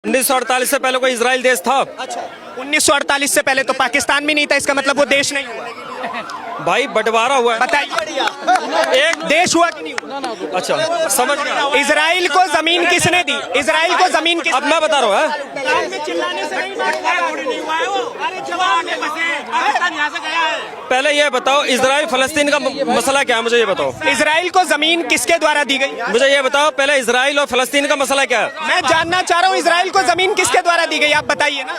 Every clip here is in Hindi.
1948 से पहले कोई इजराइल देश था? अच्छा, 1948 से पहले तो पाकिस्तान भी नहीं था, इसका मतलब वो देश नहीं हुआ। भाई बंटवारा हुआ है। बताइए, एक देश हुआ कि नहीं हुआ? अच्छा समझ गया। इजराइल को जमीन किसने दी? इजराइल को जमीन अब मैं बता रहा हूँ पहले ये बताओ इजराइल फलस्तीन का मसला क्या है, मुझे ये बताओ। इजराइल को जमीन किसके द्वारा दी गई? मुझे ये बताओ पहले इजराइल और फलस्तीन का मसला क्या है। मैं जानना चाह रहा हूँ इजराइल को जमीन किसके द्वारा दी गई, आप बताइए ना।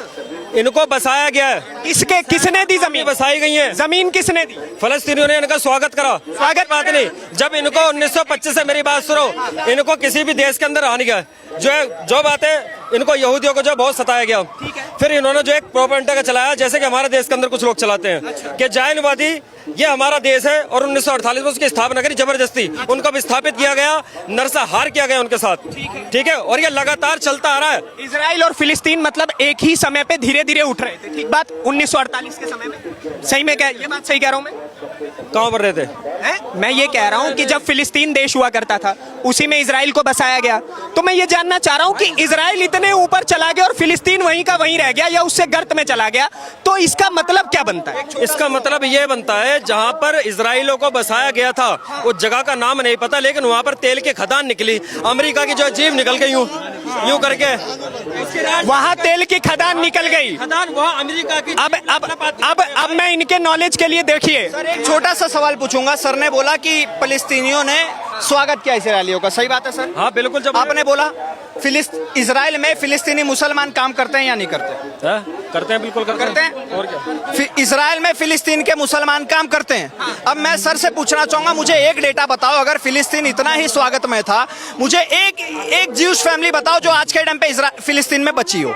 इनको बसाया गया है। किसके, किसने दी जमीन? बसाई गई है। जमीन किसने दी? फलस्तीनियों ने इनका स्वागत करा। स्वागत बात नहीं, जब इनको 1925 से, मेरी बात सुनो, इनको किसी भी देश के अंदर आने गया जो बात है, इनको यहूदियों को जो बहुत सताया गया। फिर इन्होंने जो एक प्रोपेगेंडा का चलाया, जैसे कि हमारे देश के अंदर कुछ लोग चलाते हैं कि जायनवादी ये हमारा देश है, और 1948 में उसकी स्थापना करी जबरदस्ती, उनको विस्थापित किया गया, नरसंहार किया गया उनके साथ। ठीक है, और ये लगातार चलता आ रहा है। इजराइल और फिलिस्तीन मतलब एक ही समय पे धीरे धीरे उठ रहे थे, ठीक बात? 1948 के समय में, सही में क्या ये बात सही कह रहा हूँ मैं? कहाँ पर रहे थे? मैं ये कह रहा हूँ कि जब फिलिस्तीन देश हुआ करता था, उसी में इजराइल को बसाया गया। तो मैं ये जानना चाह रहा हूँ कि इजराइल इतने ऊपर चला गया और फिलिस्तीन वहीं का वहीं रह गया, या उससे गर्त में चला गया, तो इसका मतलब क्या बनता है? इसका मतलब ये बनता है, जहाँ पर इजराइलों को बसाया गया था उस जगह का नाम नहीं पता, लेकिन वहाँ पर तेल की खदान निकली, अमेरिका की जो जीभ निकल गई यूं करके, वहाँ तेल की खदान निकल गई। खदान वहाँ अमेरिका की। अब मैं इनके नॉलेज के लिए, देखिए, एक छोटा सा सवाल पूछूंगा। सर ने बोला कि फिलिस्तीनियों ने स्वागत किया इजरायलियों का, सही बात है सर? हाँ बिल्कुल। जब आपने बोला इजराइल में फिलिस्तीनी मुसलमान काम करते हैं या नहीं करते? करते हैं, बिल्कुल करते हैं। और क्या? इजराइल में फिलिस्तीन के मुसलमान काम करते हैं। अब मैं सर से पूछना चाहूंगा, मुझे एक डेटा बताओ, अगर फिलिस्तीन इतना ही स्वागत में था, मुझे एक ज्यूश फैमिली बताओ जो आज के टाइम पे फिलिस्तीन में बची हो।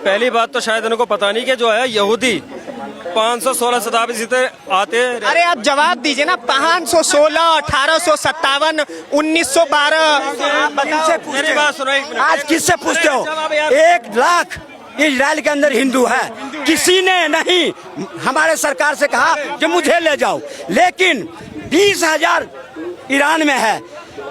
पहली बात तो शायद इनको पता नहीं कि जो है यहूदी 516 शताब्दी से आते। अरे आप जवाब दीजिए ना। 516, 1857, 1912। मेरी बात सुनो एक मिनट। आज किससे पूछते हो? 1 लाख इजराइल के अंदर हिंदू है, किसी ने नहीं हमारे सरकार से कहा कि मुझे ले जाओ, लेकिन 20,000 ईरान में है।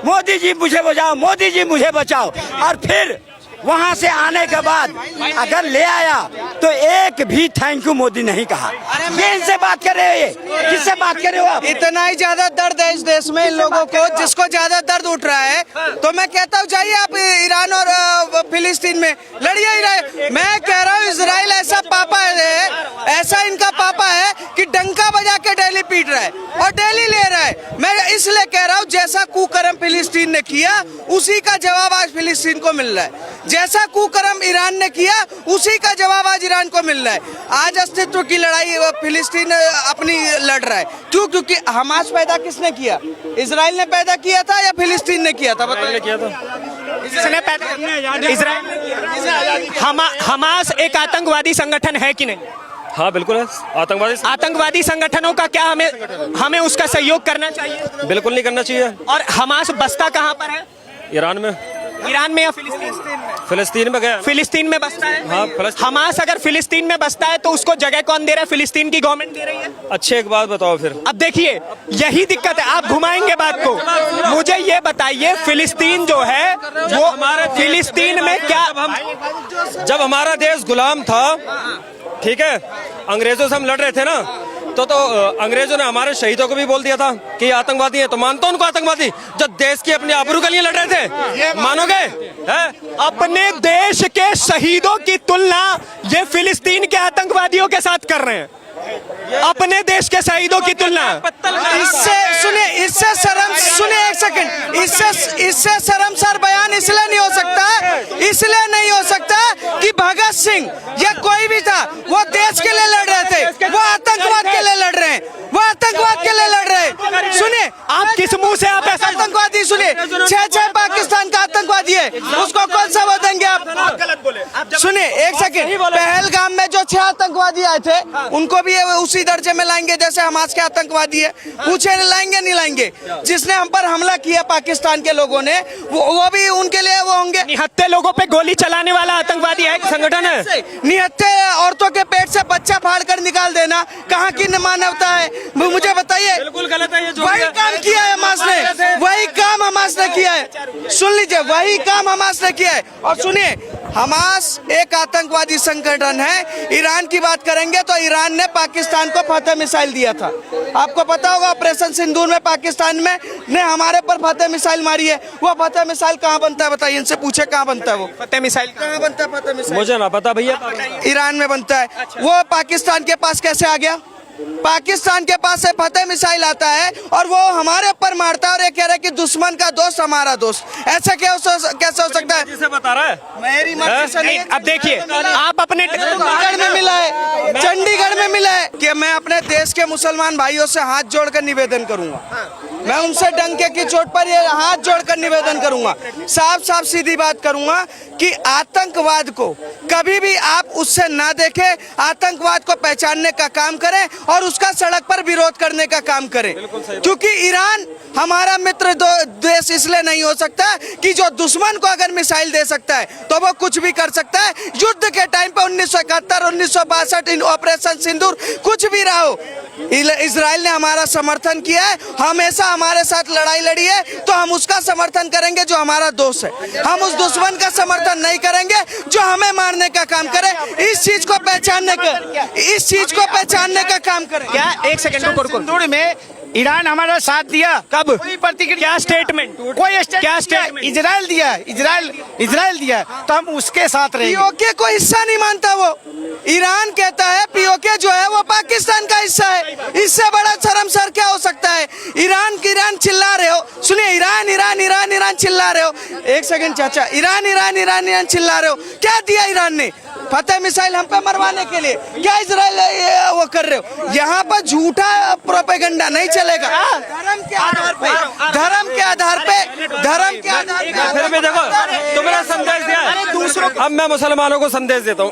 मोदी जी मुझे बचाओ, मोदी जी मुझे बचाओ, और फिर वहाँ से आने के बाद अगर ले आया तो एक भी थैंक यू मोदी नहीं कहा। ये इनसे बात कर रहे हो? ये किससे बात कर रहे हो आप? इतना ही ज्यादा दर्द है इस देश में इन लोगों को, जिसको ज्यादा दर्द उठ रहा है, तो मैं कहता हूँ जाइए आप ईरान और फिलिस्तीन में लड़िए। मैं कह रहा हूँ इजराइल ऐसा पापा है, ऐसा इनका पापा है कि डंका बजा के डेली पीट रहा है और डेली ले रहा है। मैं इसलिए कह रहा हूँ जैसा कुकर्म फिलिस्तीन ने किया, उसी का जवाब आज फिलिस्तीन को मिल रहा है। जैसा कुकर्म ईरान ने किया, उसी का जवाब आज ईरान को मिल रहा है। आज अस्तित्व की लड़ाई फिलिस्तीन अपनी लड़ रहा है। क्यों? क्योंकि हमास पैदा किसने किया? इजराइल ने पैदा किया था या फिलिस्तीन ने किया था? बताइए। किया था इसने पैदा, इजराइल। हमास एक आतंकवादी संगठन है कि नहीं? हाँ बिल्कुल है, आतंकवादी संगठनों का क्या हमें उसका सहयोग करना चाहिए? बिल्कुल नहीं करना चाहिए। और हमास बसता कहाँ पर है? ईरान में। ईरान में या फिलिस्तीन? फिलिस्तीन में गया। फिलिस्तीन में बसता है। हाँ, हमास अगर फिलिस्तीन में बसता है तो उसको जगह कौन दे रहा है? फिलिस्तीन की गवर्नमेंट दे रही है। अच्छी एक बात बताओ फिर। अब देखिए, यही दिक्कत है, आप घुमाएंगे बात को। मुझे ये बताइए, फिलिस्तीन जो है वो हमारे फिलिस्तीन में क्या, जब हमारा देश गुलाम था, ठीक है, अंग्रेजों से हम लड़ रहे थे ना, तो अंग्रेजों ने हमारे शहीदों को भी बोल दिया था कि ये आतंकवादी है, तो मानते हो उनको आतंकवादी? जब देश की अपनी आबरू के लिए लड़ रहे थे, मानोगे? अपने देश के शहीदों की तुलना ये फिलिस्तीन के आतंकवादियों के साथ कर रहे हैं। अपने देश के शहीदों की तुलना। इससे सुनिए, इससे शर्म, सुनिए एक सेकंड, इससे शर्मसार बयान इसलिए नहीं हो सकता, इसलिए नहीं हो सकता कि भगत सिंह या कोई भी था, वो देश के लिए लड़ रहे थे, वो आतंकवाद के लिए लड़ रहे हैं, वो आतंकवाद के लिए लड़ रहे हैं। सुनिए, आप किस मुंह से आप ऐसा आतंकवादी? सुनिए, 6 पाकिस्तान का आतंकवादी है, उसको कौन सा वो देंगे आप? गलत बोले। सुनिए एक सही सेकंड, बोले। पहलगाम में जो 6 आतंकवादी आए थे उनको भी ये उसी दर्जे में लाएंगे जैसे हमास के आतंकवादी है? पूछे लाएंगे नहीं लाएंगे? जिसने हम पर हमला किया पाकिस्तान के लोगों ने वो भी उनके लिए वो होंगे? निहत्थे लोगों पे गोली चलाने वाला आतंकवादी है संगठन है। निहत्थे औरतों के पेट से बच्चा फाड़ कर निकाल देना कहाँ की मानवता है? मुझे बताइए। बिल्कुल गलत है ये जो वही काम किया है हमास ने, वही काम हमास ने किया है। सुन लीजिए, वही काम हमास ने किया है। और सुनिए, हमास एक आतंकवादी संगठन है। ईरान की बात करेंगे तो ईरान ने पाकिस्तान को फतेह मिसाइल दिया था। आपको पता होगा ऑपरेशन सिंदूर में पाकिस्तान में ने हमारे पर फतेह मिसाइल मारी है। वो फतेह मिसाइल कहाँ बनता है बताइए, इनसे पूछे कहाँ बनता है? वो फतेह मिसाइल कहाँ बनता है फतेह मिसाइल? मुझे ना पता भैया। ईरान में बनता है। वो पाकिस्तान के पास कैसे आ गया? पाकिस्तान के पास से फतेह मिसाइल आता है और वो हमारे ऊपर मारता है और ये कह रहा है कि दुश्मन का दोस्त हमारा दोस्त। ऐसा कैसे हो सकता है? जिसे बता रहा है मेरी मर्जी से नहीं। अब देखिए, आप अपने चंडीगढ़ में मिला है, चंडीगढ़ में मिला है कि मैं अपने देश के मुसलमान भाइयों से हाथ जोड़कर निवेदन करूंगा। मैं उनसे डंके की चोट पर ये हाथ जोड़कर निवेदन करूंगा, साफ साफ सीधी बात करूंगा कि आतंकवाद को कभी भी आप उससे ना देखें, आतंकवाद को पहचानने का काम करें और उसका सड़क पर विरोध करने का काम करें। क्योंकि ईरान हमारा मित्र देश इसलिए नहीं हो सकता कि जो दुश्मन को अगर मिसाइल दे सकता है तो वो कुछ भी कर सकता है। युद्ध के टाइम पे 1971, 1962 ऑपरेशन सिंदूर कुछ भी रहा हो, इजराइल ने हमारा समर्थन किया है, हमेशा हमारे साथ लड़ाई लड़ी है, तो हम उसका समर्थन करेंगे जो हमारा दोस्त है। हम उस दुश्मन का समर्थन नहीं करेंगे जो हमें मारने का काम करे। इस चीज को पहचानने का काम करें। क्या एक सेकंड रुको रुको। सिंदूर में ईरान हमारा साथ दिया। कब? कोई प्रतिक्रिया? क्या स्टेटमेंट? कोई क्या स्टेटमेंट? इजराइल दिया, इजराइल दिया, तो हम उसके साथ रहेंगे। पीओके को हिस्सा नहीं मानता वो। ईरान कहता है पीओके जो है वो पाकिस्तान का हिस्सा है। इससे बड़ा शर्मसार क्या हो सकता है? ईरान चिल्ला रहे हो, सुनिए, ईरान चिल्ला रहे हो। एक सेकंड चाचा, ईरान चिल्ला रहे हो। क्या दिया ईरान ने? फतेह मिसाइल हम पे मरवाने के लिए। क्या इजराइल वो कर रहे हो? यहाँ पर झूठा प्रोपेगेंडा नहीं चलेगा। धर्म के आधार पे फिर भी देखो, तुमने संदेश दिया है। अब मैं मुसलमानों को संदेश देता हूँ।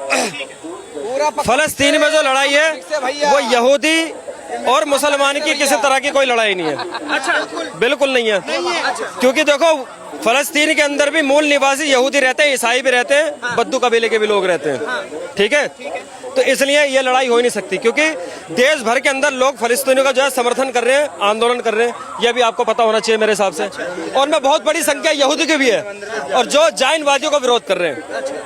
फलस्तीन में जो लड़ाई है वो यहूदी और मुसलमान की किसी तरह की कोई लड़ाई नहीं है। अच्छा, बिल्कुल नहीं है। क्योंकि देखो, फलस्तीन के अंदर भी मूल निवासी यहूदी रहते हैं, ईसाई भी रहते हैं, बद्दू कबीले के भी लोग रहते हैं। ठीक है, तो इसलिए ये लड़ाई हो ही नहीं सकती। क्योंकि देश भर के अंदर लोग फलस्तीनियों का जो है समर्थन कर रहे हैं, आंदोलन कर रहे हैं, यह भी आपको पता होना चाहिए मेरे हिसाब से। और में बहुत बड़ी संख्या यहूदी की भी है और जो जायनवादियों का विरोध कर रहे हैं,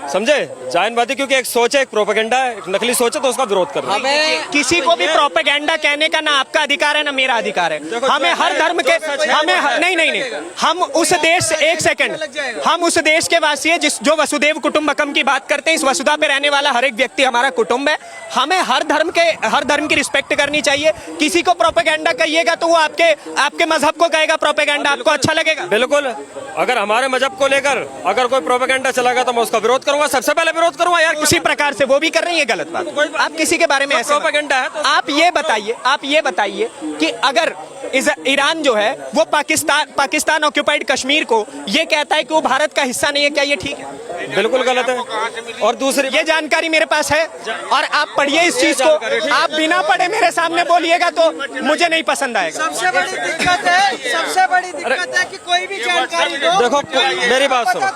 समझे? जायनवादी क्योंकि एक सोच है, एक प्रोपेगेंडा है, एक नकली सोच है, तो उसका विरोध कर रहे हैं। किसी को भी प्रोपेगेंडा कहने का ना आपका अधिकार है ना मेरा अधिकार है। हमें हर धर्म के नहीं हम उस देश, एक सेकंड, हम उस देश के वासी हैं जो वसुदेव कुटुंबकम की बात करते हैं। इस वसुधा पे रहने वाला हर एक व्यक्ति हमारा कुटुंब है। हमें हर धर्म की रिस्पेक्ट करनी चाहिए। किसी को प्रोपेगेंडा कहिएगा तो वो आपके मजहब को कहेगा प्रोपेगेंडा, आपको अच्छा लगेगा? बिल्कुल। अगर हमारे मजहब को लेकर अगर कोई प्रोपेगेंडा चलागा तो मैं उसका विरोध करूंगा, सबसे पहले विरोध करूंगा यार। उसी प्रकार से वो भी कर रही है गलत बात। आप किसी के बारे में ऐसे प्रोपेगेंडा है तो आप ये बताइए कि अगर ईरान जो है वो पाकिस्तान ऑक्यूपाइड कश्मीर को ये कहता है कि वो भारत का हिस्सा नहीं है, क्या ये ठीक है? बिल्कुल गलत है। और दूसरी ये जानकारी मेरे पास है और आप पढ़िए इस चीज को। आप बिना पढ़े मेरे सामने बोलिएगा तो मुझे नहीं पसंद आएगा। सबसे बड़ी दिक्कत है कि कोई भी जानकारी दो। देखो, मेरी बात सुनो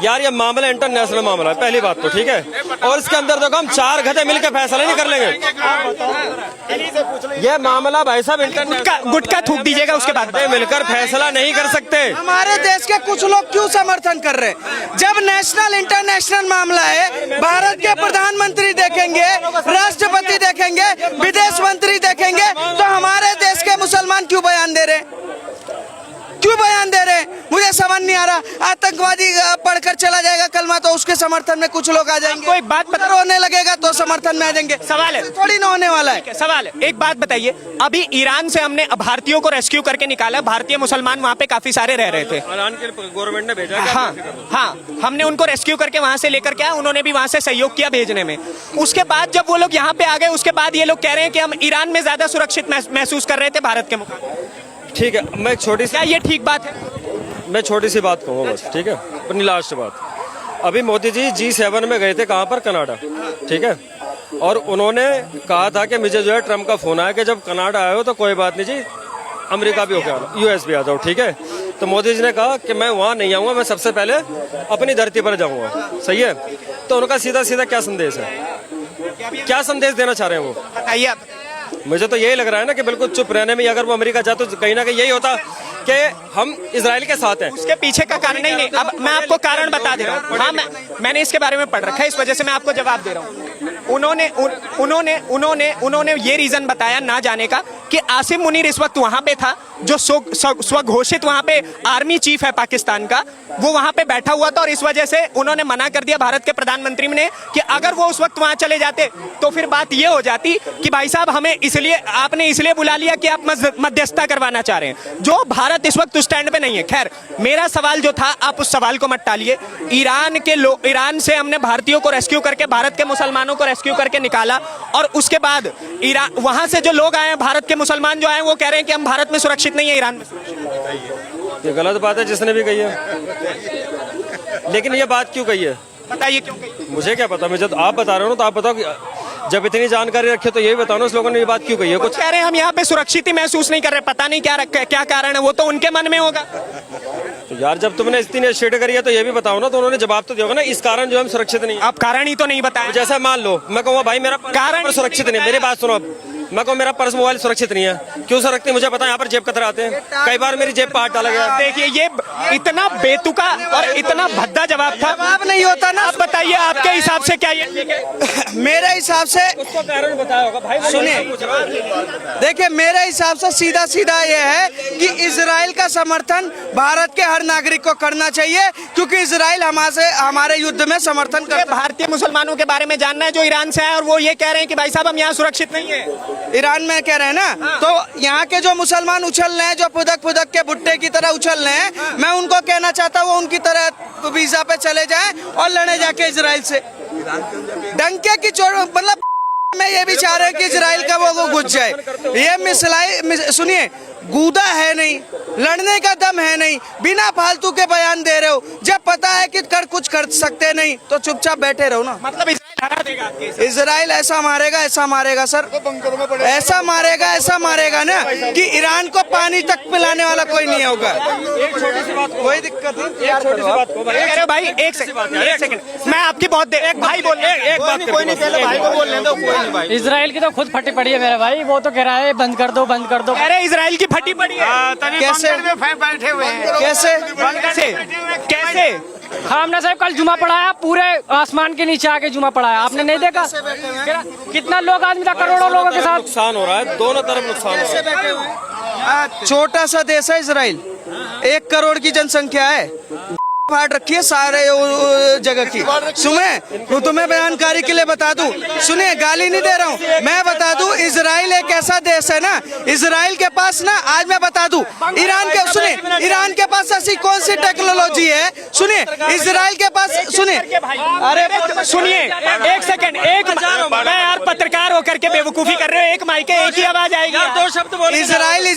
यार, ये मामला इंटरनेशनल मामला है, पहली बात तो ठीक है। और इसके अंदर देखो, हम 4 गधे मिलकर फैसला नहीं कर लेंगे। ये मामला भाई साहब गुटका थूक दीजिएगा, उसके बाद मिलकर फैसला नहीं कर सकते। हमारे देश के कुछ लोग क्यों समर्थन कर रहे हैं? जब नेशनल इंटरनेशनल मामला है, भारत के प्रधानमंत्री देखेंगे, राष्ट्रपति देखेंगे, विदेश मंत्री देखेंगे, तो हमारे देश के मुसलमान क्यों बयान दे रहे हैं? मुझे समझ नहीं आ रहा। आतंकवादी पढ़कर चला जाएगा कलमा तो उसके समर्थन में कुछ लोग आ जाएंगे। कोई बात पता रोने लगेगा तो समर्थन में आ जाएंगे। सवाल है, थोड़ी ना होने वाला है। सवाल है, एक बात बताइए, अभी ईरान से हमने भारतीयों को रेस्क्यू करके निकाला। भारतीय मुसलमान वहाँ पे काफी सारे रह रहे थे। गवर्नमेंट ने भेजा। हाँ, हमने उनको रेस्क्यू करके वहाँ से लेकर के आए, उन्होंने भी वहाँ से सहयोग किया भेजने में। उसके बाद जब वो लोग यहाँ पे आ गए, उसके बाद ये लोग कह रहे हैं कि हम ईरान में ज्यादा सुरक्षित महसूस कर रहे थे भारत के मुकाबले। ठीक है, मैं छोटी सी क्या ये ठीक बात है? मैं छोटी सी बात कहूँगा बस, ठीक है, अपनी लास्ट बात। अभी मोदी जी G7 में गए थे, कहाँ पर, कनाडा, ठीक है। और उन्होंने कहा था कि मुझे जो है ट्रम्प का फोन आया कि जब कनाडा आए हो तो कोई बात नहीं जी, अमेरिका भी होकर आना, US भी आ जाओ, ठीक है। तो मोदी जी ने कहा कि मैं वहाँ नहीं आऊँगा, मैं सबसे पहले अपनी धरती पर जाऊँगा, सही है। तो उनका सीधा सीधा क्या संदेश है, क्या संदेश देना चाह रहे हैं वो, बताइए आप। मुझे तो यही लग रहा है ना कि बिल्कुल चुप रहने में, अगर वो अमेरिका जाते तो कहीं ना कहीं यही होता कि हम इजराइल के साथ हैं। उसके पीछे का कारण नहीं, अब मैं आपको कारण बता दे रहा हूँ। हाँ, मैंने इसके बारे में पढ़ रखा है, इस वजह से मैं आपको जवाब दे रहा हूँ। उन्होंने ये रीजन बताया ना जाने का कि आसिम मुनीर इस वक्त वहां पे था, जो स्वघोषित वहां पे आर्मी चीफ है पाकिस्तान का, वो वहां पे बैठा हुआ था और इस वजह से उन्होंने मना कर दिया भारत के प्रधानमंत्री ने कि अगर वो उस वक्त वहां चले जाते तो फिर बात ये हो जाती कि भाई साहब हमें आपने इसलिए बुला लिया कि आप मध्यस्थता करवाना चाह रहे हैं, जो भारत इस वक्त उस स्टैंड पे नहीं है। खैर, मेरा सवाल जो था, आप उस सवाल को मत टालिए। ईरान से हमने भारतीयों को रेस्क्यू करके, भारत के मुसलमानों को रेस्क्यू करके निकाला और उसके बाद ईरान, वहां से जो लोग आए हैं, भारत के मुसलमान जो आए, वो कह रहे हैं कि हम भारत में सुरक्षित नहीं है, ईरान में सुरक्षित। ये गलत बात है जिसने भी कही है, लेकिन ये बात क्यों कही है, बताइए क्यों कही? मुझे क्या पता, मुझे तो आप बता रहे हो ना, तो आप बताओ कि जब इतनी जानकारी रखे तो यही बताओ ना, उस लोगों ने ये बात क्यों कही है। कुछ कह रहे हैं हम यहाँ पे सुरक्षित ही महसूस नहीं कर रहे, पता नहीं क्या कारण है, वो तो उनके मन में होगा। तो यार जब तुमने इतनी शेड करी है तो ये भी बताओ ना, तो उन्होंने जवाब तो दिया होगा ना, इस कारण जो हम सुरक्षित नहीं है। आप कारण ही तो नहीं बताया। जैसा मान लो मैं कहूँगा भाई मेरा कारण सुरक्षित नहीं है, मेरी बात सुनो, मैं कहूँ मेरा पर्स मोबाइल सुरक्षित नहीं है, क्यों सुरक्षित नहीं मुझे पता है, यहाँ पर जेब कतरा आते हैं, कई बार मेरी जेब पर हाथ डाला गया। देखिए, ये इतना बेतुका और इतना भद्दा जवाब था। जवाब नहीं होता ना। आप बताइए आपके हिसाब से क्या ये मेरे हिसाब से उसको कारण बताया होगा भाई, सुनिए, देखिए मेरे हिसाब से सीधा सीधा ये है कि इजराइल का समर्थन भारत के हर नागरिक को करना चाहिए, क्योंकि इजराइल हमारे युद्ध में समर्थन करता है। भारतीय मुसलमानों के बारे में जानना है जो ईरान से आए और वो ये कह रहे हैं कि भाई साहब हम यहाँ सुरक्षित नहीं है। ईरान में कह रहे हैं ना, तो यहाँ के जो मुसलमान उछल रहे हैं, जो फुदक फुदक के भुट्टे की तरह उछल रहे हैं, मैं उनको कहना चाहता हूँ उनकी तरह वीजा पे चले जाएं और लड़े जाके इजराइल से। डंके की चोट, मतलब मैं ये भी चाह रहा हूँ कि इजराइल का वो घुस जाए। ये सुनिए, गूदा है नहीं, लड़ने का दम है नहीं, बिना फालतू के बयान दे रहे हो। जब पता है कि कुछ कर सकते नहीं तो चुपचाप बैठे रहो ना। मतलब इजराइल हरा देगा, इजराइल ऐसा मारेगा सर, ऐसा मारेगा ना कि ईरान को पानी तक पिलाने वाला कोई नहीं होगा। एक छोटी सी बात, कोई दिक्कत नहीं, एक छोटी सी बात को भाई, कह रहे हो भाई, एक सेकंड, मैं आपकी बहुत देर, एक भाई बोल, एक बात कोई नहीं, पहले भाई को बोलने दो, कोई नहीं भाई। इजराइल की तो खुद फटी पड़ी है मेरा भाई, वो तो कह रहा है बंद कर दो बंद कर दो। कह रहे इजराइल की फटी पड़ी है। कैसे कैसे कैसे? हमने साहब कल जुमा पढ़ाया, पूरे आसमान के नीचे आके जुमा पढ़ाया, आपने नहीं देखा कितना लोग आदमी था, करोड़ों लोगों के साथ नुकसान हो रहा है, दोनों तरफ नुकसान हो रहा है। छोटा सा देश है इजराइल, 1 करोड़ की जनसंख्या है, फाड़ रखी है सारे जगह की। सुने, तुम्हें बयानकारी के लिए बता दूं, सुनिए, गाली नहीं दे रहा हूं, मैं बता दूं, इजराइल एक ऐसा देश है ना, इजराइल के पास ना, आज मैं बता दूं, ईरान के पास ऐसी कौन सी टेक्नोलॉजी है, सुनिए, इजराइल के पास, सुनिए, अरे सुनिए, एक सेकंड, मैं यार पत्रकार होकर के बेवकूफी कर रहे हो, एक माइक है, एक ही आवाज आएगी, 2 शब्द बोले। इजराइल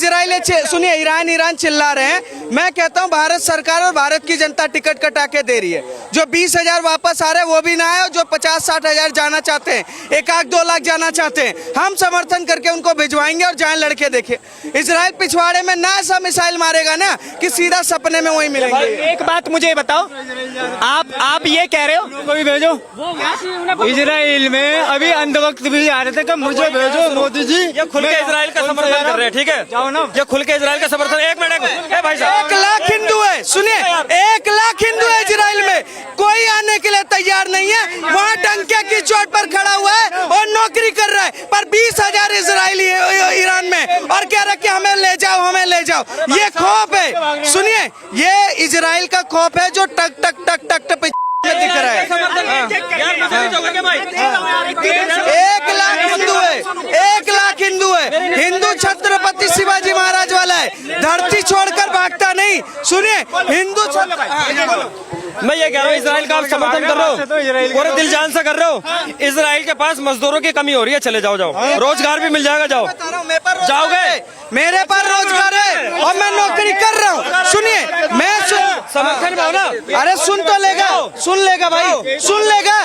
सुनिए, ईरान चिल्ला रहे हैं, मैं कहता हूं भारत सरकार और भारत की जनता टिकट कटा के दे रही है। जो 20,000 वापस आ रहे हैं वो भी ना आए, जो 50-60 हजार जाना चाहते हैं, 1-2 लाख जाना चाहते हैं, हम समर्थन करके उनको भिजवाएंगे और जाएं लड़के देखे। इजराइल पिछवाड़े में ना ऐसा मिसाइल मारेगा ना कि सीधा सपने में वही मिलेंगे। एक बात मुझे बताओ, आप ये कह रहे हो कोई भेजो इजराइल में, अभी अंधभक्त भी आ रहे थे कि मुझे भेजो मोदी जी। ये खुल के इजराइल का समर्थन कर रहे हैं, ठीक है, जाओ ना, ये खुल के इजराइल का समर्थन। एक मिनट भाई साहब, 1 लाख हिंदू है, सुनिए, 1 लाख हिंदू है इजराइल में, कोई आने के लिए तैयार नहीं है, वहाँ डंके की चोट पर खड़ा हुआ है और नौकरी कर रहा है, पर 20,000 इजरायली ईरान में और कह रहा कि हमें ले जाओ। ये खौफ है, सुनिए, ये इजराइल का खौफ है जो टक टक टक टक टक में दिख रहा है। 1 लाख हिंदू है, 1 लाख हिंदू है, हिंदू छत्रपति शिवाजी महाराज वाला है, धरती छोड़कर भागता नहीं। सुनिए, हिंदू मैं ये कह रहा हूँ इजराइल का आप समर्थन कर रहे हो, पूरे दिल जान से कर रहे हो। इजराइल के पास मजदूरों की कमी हो रही है, चले जाओ, जाओ, रोजगार भी मिल जाएगा, जाओ, जाओगे, मेरे पास रोजगार है और मैं नौकरी कर रहा हूँ। सुनिए, मैं समर्थन भावना, अरे सुन तो लेगा, सुन लेगा भाई, सुन लेगा।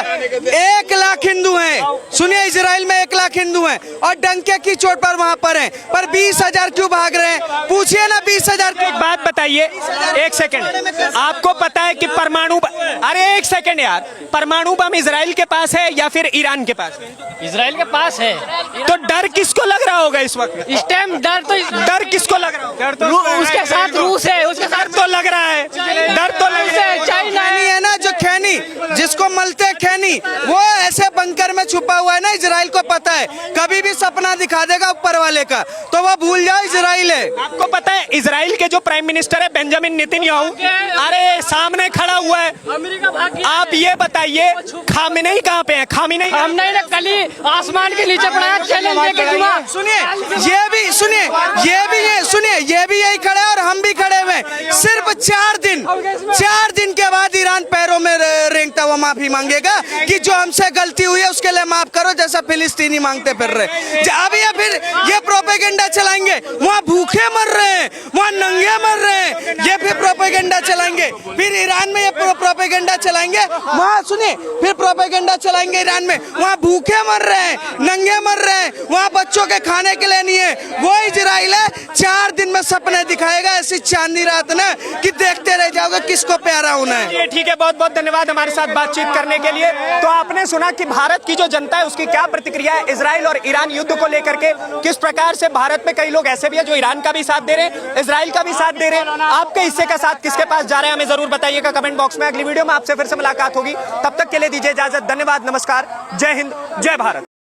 1 लाख हिंदू हैं, सुनिए, इजराइल में 1 लाख हिंदू हैं और डंके की चोट पर वहां पर हैं, पर 20,000 क्यों भाग रहे हैं? पूछिए ना, 20,000। एक बात बताइए, 1 सेकंड, आपको पता है कि अरे 1 सेकंड यार, परमाणु बम इजराइल के पास है या फिर ईरान के पास है? इसराइल के पास है। तो डर किसको लग रहा होगा इस वक्त? इस टाइम डर किसको लग रहा होगा? उसके साथ रूस है, उसके साथ डर तो लग रहा है, डर तो लग रहा है। चाइना खैनी है ना, जो खैनी जिसको मलते हैं खैनी, वो ऐसे बंकर में छुपा हुआ है ना। इजराइल को पता है, कभी भी सपना दिखा देगा ऊपर वाले का, तो वो भूल जाओ इजराइल है। आपको पता है इजराइल के जो प्राइम मिनिस्टर है बेंजामिन नेतन्याहू, अरे सामने खड़ा हुआ है। अमेरिका भाग गया। आप ये बताइए खामेनेई कहाँ पे है? खामेनेई हमने ने कल ही आसमान के नीचे पढ़ाया, चैलेंज देके जुमा। सुनिए, ये भी सुनिए, ये भी यही खड़े हैं और हम भी खड़े हुए हैं। सिर्फ 4 दिन के बाद ईरान पैरों में रेंगता हुआ माफी मांगेगा कि जो हमसे गलती हुई है उसके लिए माफ करो, जैसा फिलिस्तीनी मांगते फिर रहे। अब ये फिर ये प्रोपेगेंडा चलाएंगे, वहाँ भूखे मर रहे हैं, वहाँ नंगे मर रहे हैं, ये फिर प्रोपेगेंडा चलाएंगे। फिर ईरान में ये प्रोपेगेंडा चलाएंगे, वहाँ सुनिए, फिर प्रोपेगेंडा चलाएंगे ईरान में, वहाँ भूखे मर रहे हैं, नंगे मर रहे हैं, वहाँ बच्चों के खाने के लिए नहीं है। वो इजराइल है, 4 दिन में सपने दिखाएगा ऐसी चांदनी रात ना कि देखते रह जाओगे किसको प्यारा होना है। ये ठीक है, बहुत बहुत धन्यवाद हमारे साथ बातचीत करने के लिए। तो आपने सुना कि भारत की जो जनता है उसकी क्या प्रतिक्रिया है इजराइल और ईरान युद्ध को लेकर के, किस प्रकार से भारत में कई लोग ऐसे भी है जो ईरान का भी साथ दे रहे हैं, इजराइल का भी साथ दे रहे हैं। आपके हिस्से का साथ किसके पास जा रहा है हमें जरूर बताइएगा कमेंट बॉक्स में। अगली वीडियो में आपसे फिर से मुलाकात होगी, तब तक के लिए दीजिए इजाजत। धन्यवाद, नमस्कार, जय हिंद, जय भारत।